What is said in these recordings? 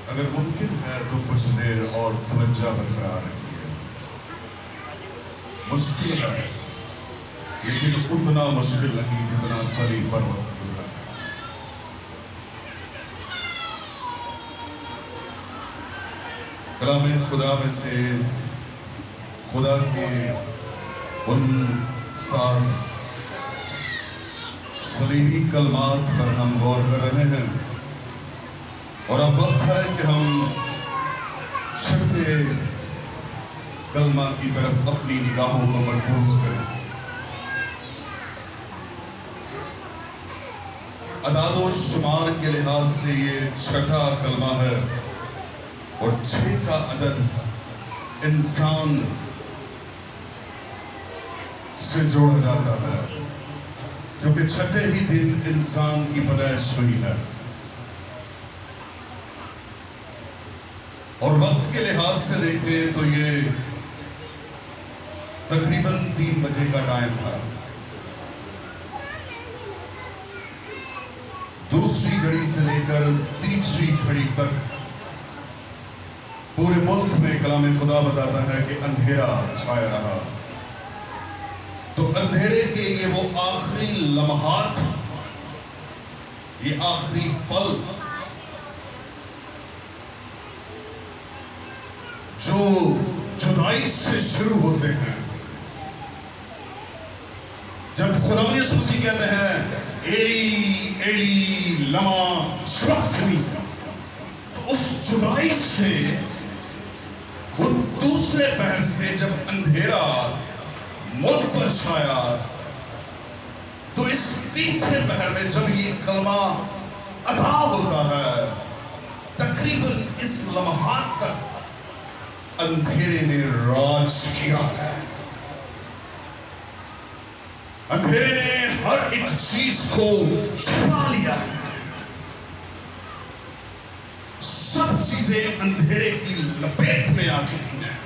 اگر ممکن ہے تو کچھ دیر اور توجہ برقرار رکھیے. مشکل ہے لیکن اتنا مشکل نہیں جتنا سری پر وقت گزرا ہے. کلام خدا میں سے خدا کے ان سات صلیبی کلمات پر ہم غور کر رہے ہیں، اور اب وقت ہے کہ ہم چھٹے کلمہ کی طرف اپنی نگاہوں کو مرکوز کریں. اعداد و شمار کے لحاظ سے یہ چھٹا کلمہ ہے، اور 6 کا عدد انسان سے جوڑا جاتا ہے، کیونکہ چھٹے ہی دن انسان کی پیدائش ہوئی ہے. اور وقت کے لحاظ سے دیکھیں تو یہ تقریباً 3 بجے کا ٹائم تھا. دوسری گھڑی سے لے کر تیسری گھڑی تک پورے ملک میں کلام خدا بتاتا ہے کہ اندھیرا چھایا رہا. تو اندھیرے کے یہ وہ آخری لمحات، یہ آخری پل جو جدائی سے شروع ہوتے ہیں، جب خداوند یسوع مسیح کہتے ہیں ایلی ایلی لما شبختنی، تو اس جدائی سے وہ دوسرے پہر سے جب اندھیرا ملک پر چھایا، تو اس تیسرے پہر میں جب یہ کلمہ ادا ہوتا ہے، تقریباً اس لمحات تک اندھیرے نے راج کیا ہے. اندھیرے نے ہر ایک چیز کو چھپا لیا ہے. سب چیزیں اندھیرے کی لپیٹ میں آ چکی ہیں،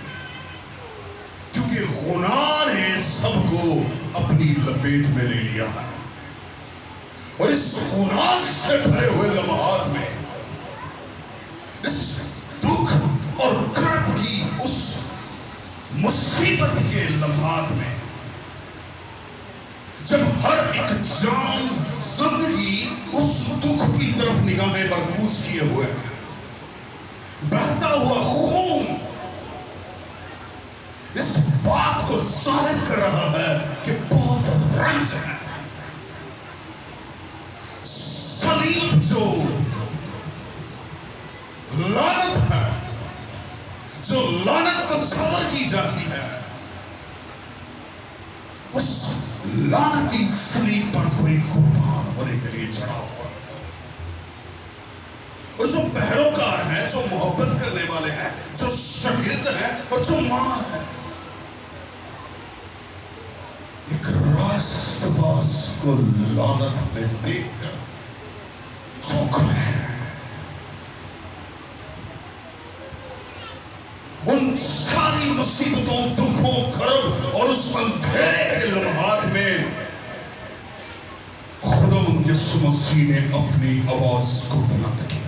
کیونکہ گناہ نے سب کو اپنی لپیٹ میں لے لیا ہے. اور اس گناہ سے بھرے ہوئے لمحات میں، اس دکھ اور کرب کی اس مصیبت کے لمحات میں، جب ہر ایک جان زندگی اس دکھ کی طرف نگاہیں مرکوز کیے ہوئے ہیں، بہتا ہوا خون اس بات کو ظاہر کر رہا ہے کہ بہت رنج ہے. صلیب جو لعنت ہے، جو لعنت تصور کی جاتی ہے، اس لعنتی صلیب پر کوئی قربان ہونے کے لیے چڑھا ہوا ہے. اور جو پیروکار ہیں، جو محبت کرنے والے ہیں، جو شاگرد ہیں اور جو ماں ہے، ایک راست باز کو لعنت میں دیکھ کر دکھ ہے. ان ساری مصیبتوں، دکھوں، کرب اور اس اندھیرے کے لمحات میں خداوند یسوع مسیح نے اپنی آواز کو بلند کیا.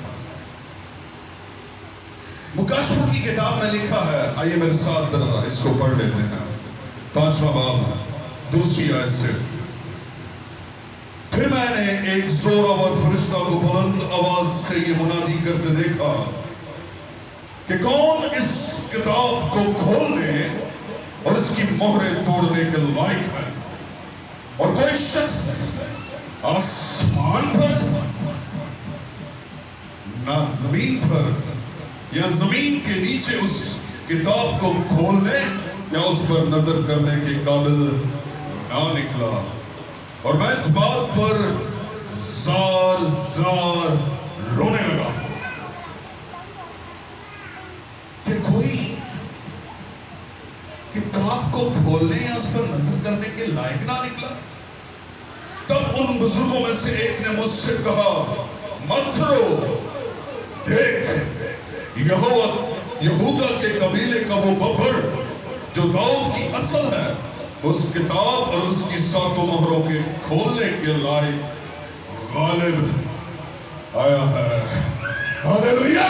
مکاشفہ کی کتاب میں لکھا ہے، آئیے میرے ساتھ ذرا اس کو پڑھ لیتے ہیں. 5واں باب 2 آیت سے. پھر میں نے ایک زوراور فرشتہ کو بلند آواز سے یہ منادی کرتے دیکھا کہ کون اس کتاب کو کھولنے اور اس کی مہریں توڑنے کے لائق ہے. اور کوئی شخص آسمان پر، نہ زمین پر یا زمین کے نیچے اس کتاب کو کھولنے یا اس پر نظر کرنے کے قابل نہ نکلا. اور میں اس بات پر زار زار رونے لگا کہ کوئی کتاب کو کھولنے یا اس پر نظر کرنے کے لائق نہ نکلا. تب ان بزرگوں میں سے ایک نے مجھ سے کہا، مت رو، دیکھ یہودا کے قبیلے کا وہ ببر جو داؤد کی اصل ہے، اس کتاب اور اس کی 7 مہروں کے کھولنے کے لائق غالب آیا ہے. ہاللیلویہ.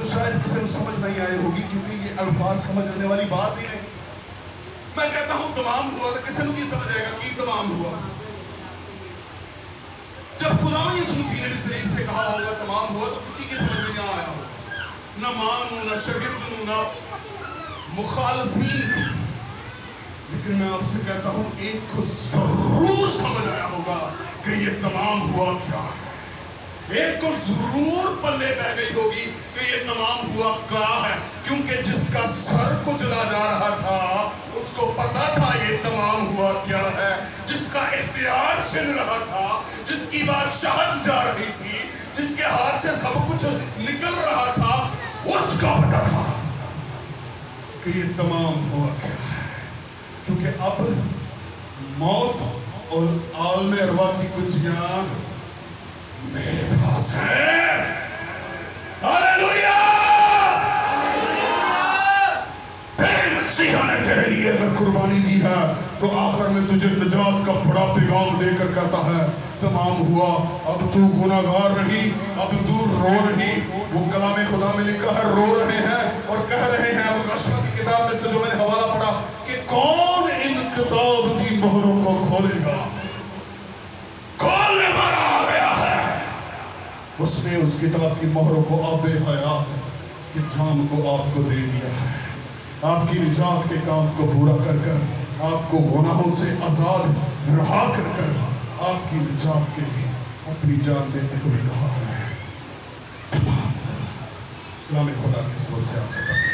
تو شاید کسی کو سمجھ نہیں آئے ہوگی کیونکہ یہ الفاظ سمجھنے والی بات ہی نہیں. میں کہتا ہوں تمام ہوا تو کسی کو کی سمجھ آئے گا کہ تمام ہوا. جب خدا یسوع مسیح نے صلیب سے کہا ہوگا تمام ہوا تو کسی کی سمجھ میں نہ آیا ہوگا. نہ ماں نہ شاگرد نہ مخالفین کو. لیکن میں آپ سے کہتا ہوں ایک کو ضرور سمجھ آیا ہوگا کہ یہ تمام ہوا کیا ہے. ایک کو ضرور پلے بہ گئی ہوگی کہ یہ تمام ہوا کیا ہے. کیونکہ جس کا سر کچلا جا رہا تھا اس کو پتا تھا یہ تمام ہوا کیا ہے. جس کا اختیار چھن رہا تھا, جس کی بادشاہت جا رہی تھی, جس کے ہاتھ سے سب کچھ نکل رہا تھا, اس کا پتا تھا کہ یہ تمام ہوا کیا ہے. کیونکہ اب موت اور عالم ارواح کی کنجیاں میرے پاس ہیں. ہاللیلویا. تیرے مسیح نے تیرے لیے اگر قربانی دی ہے تو آخر میں تجھے نجات کا بڑا پیغام دے کر کہتا ہے تمام ہوا. اب تو گناہگار رہی, اب تو رو رہی. وہ کلام خدا میں لکھا ہے رو رہے ہیں اور کہہ رہے ہیں. ابو اشعیا کی کتاب میں سے جو میں نے حوالہ پڑھا کہ کون ان کتاب کی مہروں کو کھولے گا. کھولنے والا آ گیا ہے. اس نے اس کتاب کی مہروں کو آب حیات کے جام کو آپ کو دے دیا ہے. آپ کی نجات کے کام کو پورا کر کر, آپ کو گناہوں سے آزاد رہا کر کر آپ کی نجات کے لیے اپنی جان دیتے ہوئے کہا ہے تمام. کلام خدا کے سبب سے آپ سے